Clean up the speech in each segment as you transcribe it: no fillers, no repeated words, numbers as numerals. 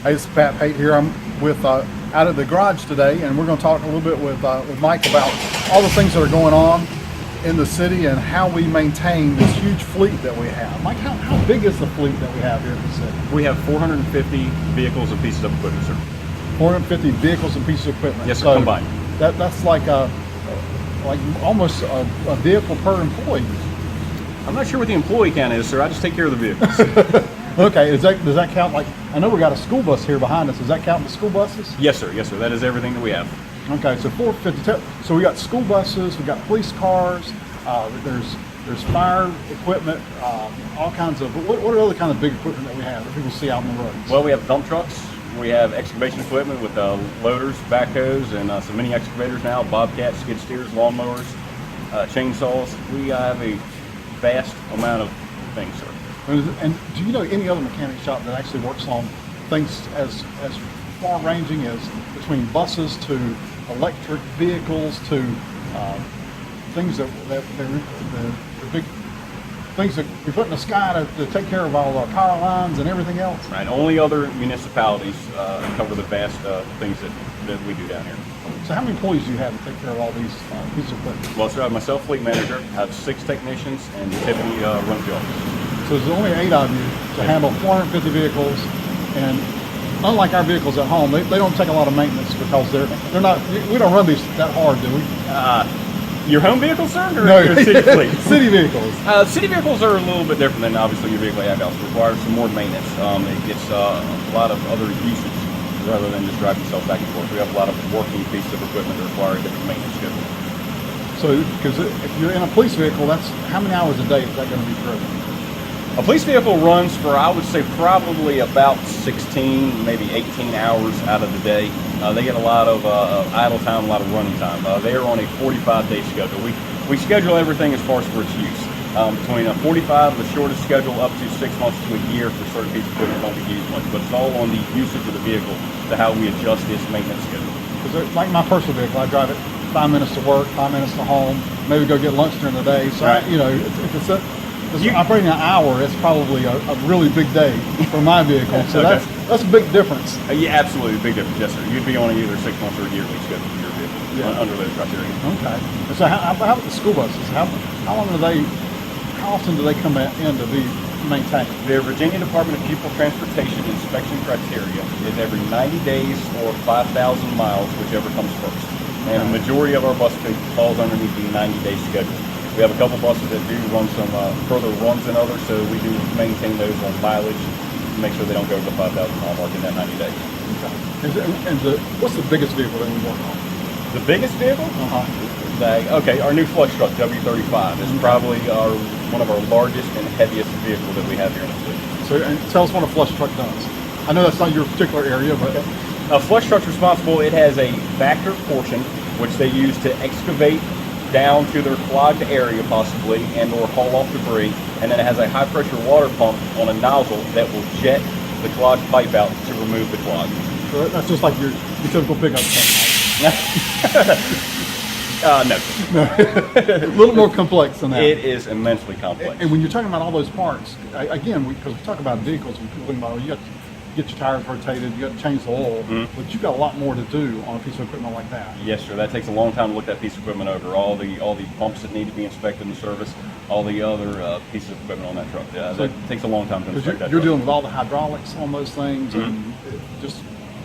Hey, this is Pate here. I'm with out at the garage today, and we're going to talk a little bit with Mike about all the things that are going on in the city and how we maintain this huge fleet that we have. Mike, how big is the fleet that we have here in the city? We have 450 vehicles and pieces of equipment, sir. 450 vehicles and pieces of equipment. Yes, sir, so combined. That's like almost a vehicle per employee. I'm not sure what the employee count is, sir. I just take care of the vehicles. Okay, does that count? Like, I know we got a school bus here behind us. Does that count the school buses? Yes, sir. Yes, sir. That is everything that we have. Okay, so 450. So we got school buses, we got police cars. There's fire equipment, all kinds of. What are other kind of big equipment that we have that people see out on the roads? Well, we have dump trucks. We have excavation equipment with loaders, backhoes, and some mini excavators now, bobcats, skid steers, lawnmowers, chainsaws. We have a vast amount of things, sir. And do you know any other mechanic shop that actually works on things as far-ranging as between buses to electric vehicles to things that the big things that we put in the sky to take care of all our power lines and everything else? Right. Only other municipalities cover the vast things that we do down here. So how many employees do you have to take care of all these pieces of equipment? Well, sir, I have myself, fleet manager. I have 6 technicians, and Tiffany runs the office. So there's only 8 of you to handle 450 vehicles, and unlike our vehicles at home, they don't take a lot of maintenance because they're not. We don't run these that hard, do we? Your home vehicles, sir, or No, your city fleet? City vehicles. City vehicles are a little bit different than obviously your vehicle at house. It requires some more maintenance. It gets a lot of other usage rather than just driving yourself back and forth. We have a lot of working pieces of equipment that require a different maintenance schedule. So, because if you're in a police vehicle, that's how many hours a day is that going to be driven? A police vehicle runs for, I would say, probably about 16, maybe 18 hours out of the day. They get a lot of idle time, a lot of running time. They are on a 45-day schedule. We schedule everything as far as for its use. Between a 45, the shortest schedule, up to 6 months to a year for certain pieces of equipment don't be used much. But it's all on the usage of the vehicle to how we adjust this maintenance schedule. Because like my personal vehicle, I drive it 5 minutes to work, 5 minutes to home, maybe go get lunch during the day. So, right. If it's operating an hour, it's probably a really big day for my vehicle. So okay. that's a big difference. Yeah, absolutely, big difference. Yes, sir. You'd be on either 6 months or a yearly schedule for your vehicle under those criteria. Okay. And so how about the school buses? How often do they come in to be maintained? The Virginia Department of Pupil Transportation inspection criteria is every 90 days or 5,000 miles, whichever comes first. And the majority of our bus fleet falls underneath the 90-day schedule. We have a couple buses that do run some further runs than others, so we do maintain those on mileage to make sure they don't go over the 5,000 mile mark in that 90 days. Okay. What's the biggest vehicle that we work on? The biggest vehicle? Our new flush truck, W35, is probably one of our largest and heaviest vehicle that we have here in the city. So, and tell us what a flush truck does. I know that's not your particular area, but... A flush truck's responsible. It has a backer portion, which they use to excavate down to their clogged area possibly and or haul off debris, and then it has a high pressure water pump on a nozzle that will jet the clogged pipe out to remove the clog. So that's just like your typical pickup truck, right? No. A little more complex than that. It is immensely complex. And when you're talking about all those parts, again, because we talk about vehicles, and people think about, you got to get your tires rotated, you got to change the oil, but you've got a lot more to do on a piece of equipment like that. Yes, sir. That takes a long time to look that piece of equipment over. All the pumps that need to be inspected and serviced, all the other pieces of equipment on that truck. Yeah, so that takes a long time to inspect that. You're dealing with all the hydraulics on those things, and just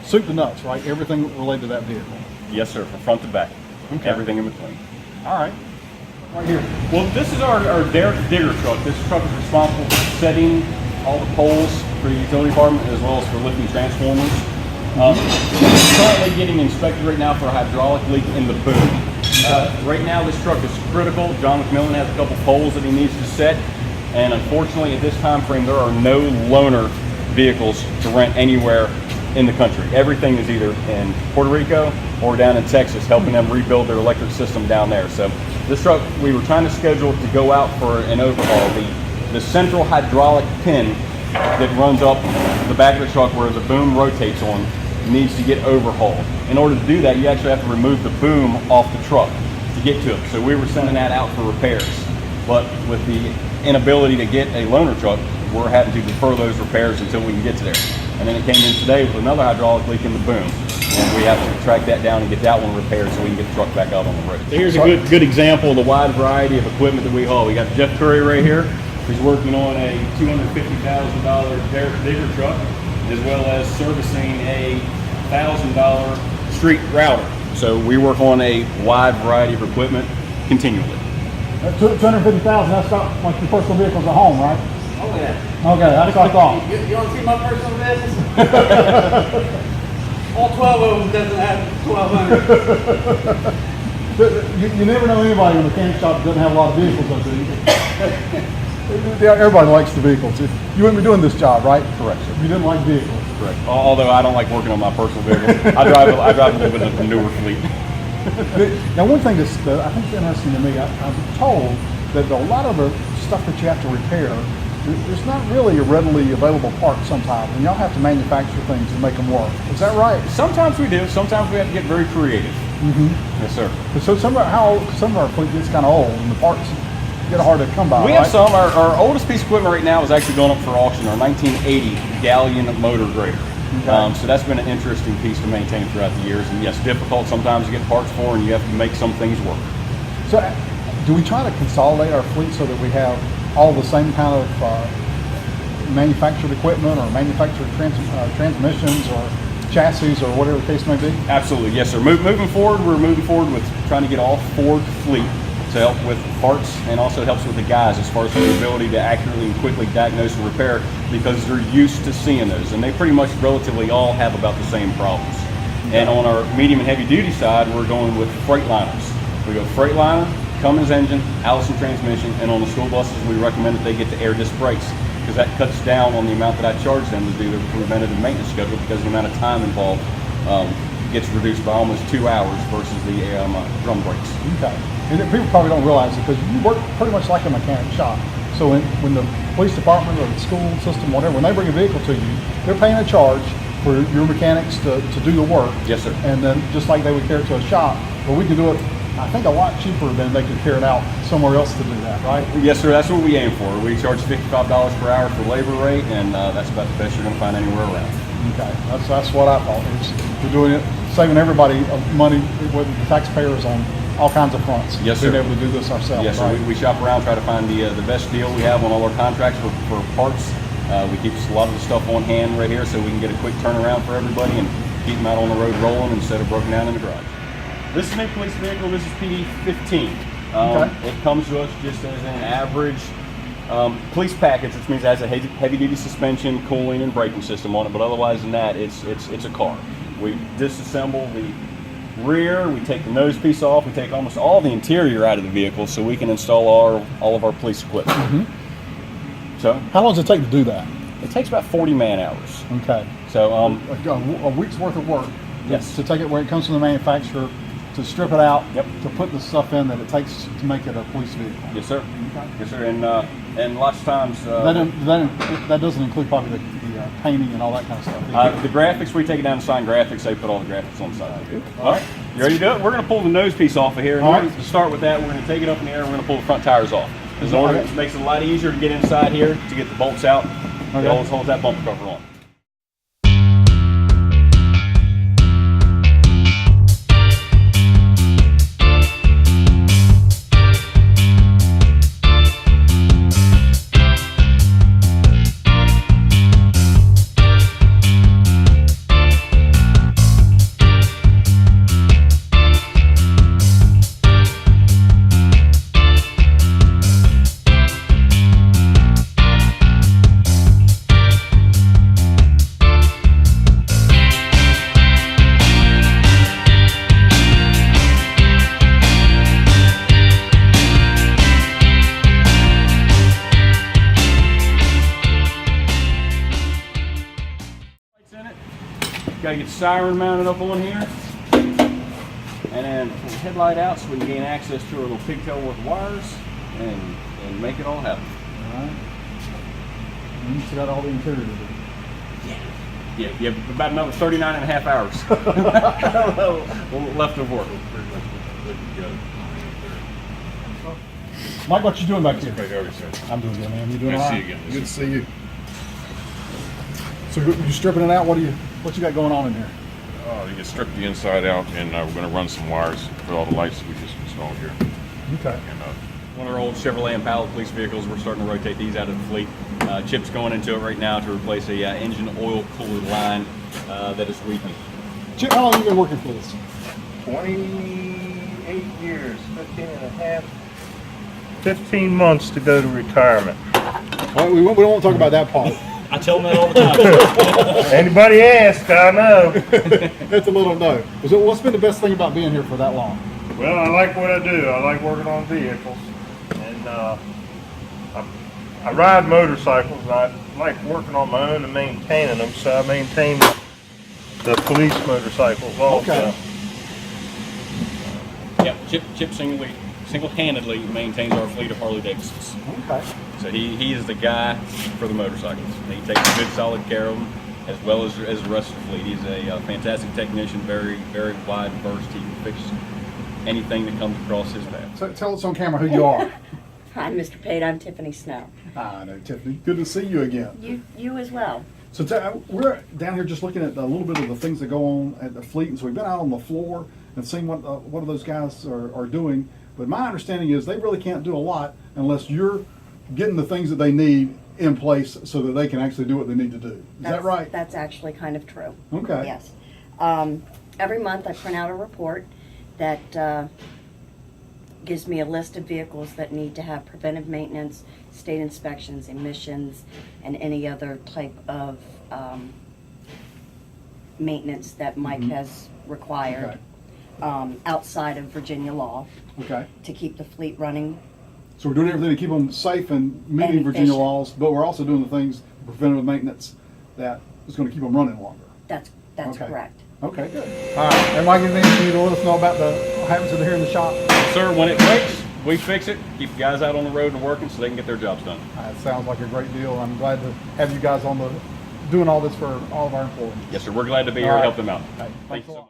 soup to nuts, right? Everything related to that vehicle. Yes, sir. From front to back, everything in between. All right. Right here. Well, this is our derrick digger truck. This truck is responsible for setting all the poles for the utility department as well as for lifting transformers. It's currently getting inspected right now for a hydraulic leak in the boom. Right now, this truck is critical. John McMillan has a couple poles that he needs to set, and unfortunately, at this time frame, there are no loaner vehicles to rent anywhere in the country. Everything is either in Puerto Rico or down in Texas, helping them rebuild their electric system down there. So this truck, we were trying to schedule to go out for an overhaul. The central hydraulic pin that runs up the back of the truck where the boom rotates on needs to get overhauled. In order to do that, you actually have to remove the boom off the truck to get to it. So we were sending that out for repairs. But with the inability to get a loaner truck, we're having to defer those repairs until we can get to there. And then it came in today with another hydraulic leak in the boom. And we have to track that down and get that one repaired so we can get the truck back out on the road. So here's a good example of the wide variety of equipment that we haul. We got Jeff Curry right here. He's working on a $250,000 Derek digger truck, as well as servicing a $1,000 street router. So we work on a wide variety of equipment continually. $250,000, that's not like your personal vehicles at home, right? Oh yeah. Okay, that's what I thought. You want to see my personal business? All 12 of them doesn't have 1,200. You never know anybody in the mechanic shop that doesn't have a lot of vehicles, though, do you? Yeah, everybody likes the vehicles. You wouldn't be doing this job, right? Correct, sir. You didn't like vehicles. Correct. Although I don't like working on my personal vehicle. I drive a little bit of the newer fleet. Now, one thing that's I think is interesting to me, I'm told that a lot of the stuff that you have to repair, there's not really a readily available part sometimes, and y'all have to manufacture things to make them work. Is that right? Sometimes we do. Sometimes we have to get very creative. Yes, sir. So some of our fleet gets kind of old, and the parts get hard to come by. We have some. Our oldest piece of equipment right now is actually going up for auction. Our 1980 Galleon motor grader. Okay. So that's been an interesting piece to maintain throughout the years, and yes, difficult sometimes to get parts for, and you have to make some things work. So, do we try to consolidate our fleet so that we have all the same kind of manufactured equipment or manufactured transmissions or chassis or whatever the case may be? Absolutely, yes, sir. Moving forward, we're moving forward with trying to get all Ford fleet to help with parts, and also helps with the guys as far as the ability to accurately and quickly diagnose and repair, because they're used to seeing those, and they pretty much relatively all have about the same problems. And on our medium and heavy duty side, we're going with Freightliners. We go Freightliner, Cummins engine, Allison transmission, and on the school buses we recommend that they get the air disc brakes, because that cuts down on the amount that I charge them to do their preventative maintenance schedule, because the amount of time involved gets reduced by almost 2 hours versus the drum brakes. Okay. And people probably don't realize it because you work pretty much like a mechanic shop. So when the police department or the school system, whatever, when they bring a vehicle to you, they're paying a charge for your mechanics to do the work. Yes, sir. And then just like they would carry it to a shop, but we can do it, I think, a lot cheaper than they could carry it out somewhere else to do that, right? Yes, sir. That's what we aim for. We charge $55 per hour for labor rate, and that's about the best you're going to find anywhere around. Okay, that's what I thought. We're doing it, saving everybody money with the taxpayers on all kinds of fronts. Yes, sir. Being able to do this ourselves. Yes, sir. Right? We shop around, try to find the best deal we have on all our contracts for parts. We keep a lot of the stuff on hand right here so we can get a quick turnaround for everybody and keep them out on the road rolling instead of broken down in the garage. This is a police vehicle. This is PD 15. Okay. It comes to us just as an average police package, which means it has a heavy-duty suspension, cooling, and braking system on it. But otherwise than that, it's a car. We disassemble the rear, we take the nose piece off, we take almost all the interior out of the vehicle so we can install all of our police equipment. So How long does it take to do that? it takes about 40 man hours. Okay. So A week's worth of work. Yes. To take it where it comes from the manufacturer, to strip it out, Yep. to put the stuff in that it takes to make it a police vehicle. yes, sir. Okay. Yes, sir. And lots of times That doesn't include probably the painting and all that kind of stuff. the graphics, we take it down to Sign Graphics. They put all the graphics on the side. All right, you ready to do it? We're going to pull the nose piece off of here. And All we're right. going to start with that. We're going to take it up in the air. And we're going to pull the front tires off. Because Okay. it makes it a lot easier to get inside here to get the bolts out. Okay. It always holds that bumper cover on. gotta get the siren mounted up on here. And then pull the headlight out so we can gain access to our little pigtail worth of wires and make it all happen. All right. And you still got all the interior to do. Yeah, you have about another 39 and a half hours left of work. Mike, what you doing back here? Right over, sir. I'm doing good, man. You doing all Nice to right? see you again. Good to see you. So you stripping it out? What you got going on in here? You can strip the inside out, and we're going to run some wires for all the lights that we just installed here. Okay. And One of our old Chevrolet Impala police vehicles, we're starting to rotate these out of the fleet. Chip's going into it right now to replace a engine oil cooler line that is leaking. Chip, how long have you been working for this? 28 years, 15 and a half. 15 months to go to retirement. Well, we don't want to talk about that part. I tell them that all the time. Anybody ask, I know. That's a little no. So what's been the best thing about being here for that long? Well, I like what I do. I like working on vehicles. And I ride motorcycles. I like working on my own and maintaining them. So I maintain the police motorcycles also. Okay. Yeah, Chip single-handedly maintains our fleet of Harley Davidsons. Okay. So he is the guy for the motorcycles. He takes good, solid care of them, as well as the rest of the fleet. He's a fantastic technician, very, very wide versed. He can fix anything that comes across his path. So tell us on camera who you are. Hi, Mr. Pate. I'm Tiffany Snow. I know, Tiffany. Good to see you again. You as well. So we're down here just looking at a little bit of the things that go on at the fleet, and so we've been out on the floor and seen what of those guys are doing. But my understanding is they really can't do a lot unless you're getting the things that they need in place so that they can actually do what they need to do. Is that right? That's actually kind of true. Okay. Yes. Every month I print out a report that gives me a list of vehicles that need to have preventive maintenance, state inspections, emissions, and any other type of maintenance that Mike has required outside of Virginia law Okay. to keep the fleet running. So we're doing everything to keep them safe and meeting And Virginia efficient. laws, but we're also doing the things, preventative maintenance, that is going to keep them running longer. That's Okay. correct. Okay, good. All right. And Mike, anything you need to let us know about what happens here in the shop? Sir, when it breaks, we fix it, keep the guys out on the road and working so they can get their jobs done. It sounds like a great deal. I'm glad to have you guys doing all this for all of our employees. Yes, sir. We're glad to be here All to right. help them out. Hey, Thank thanks you a so lot. much.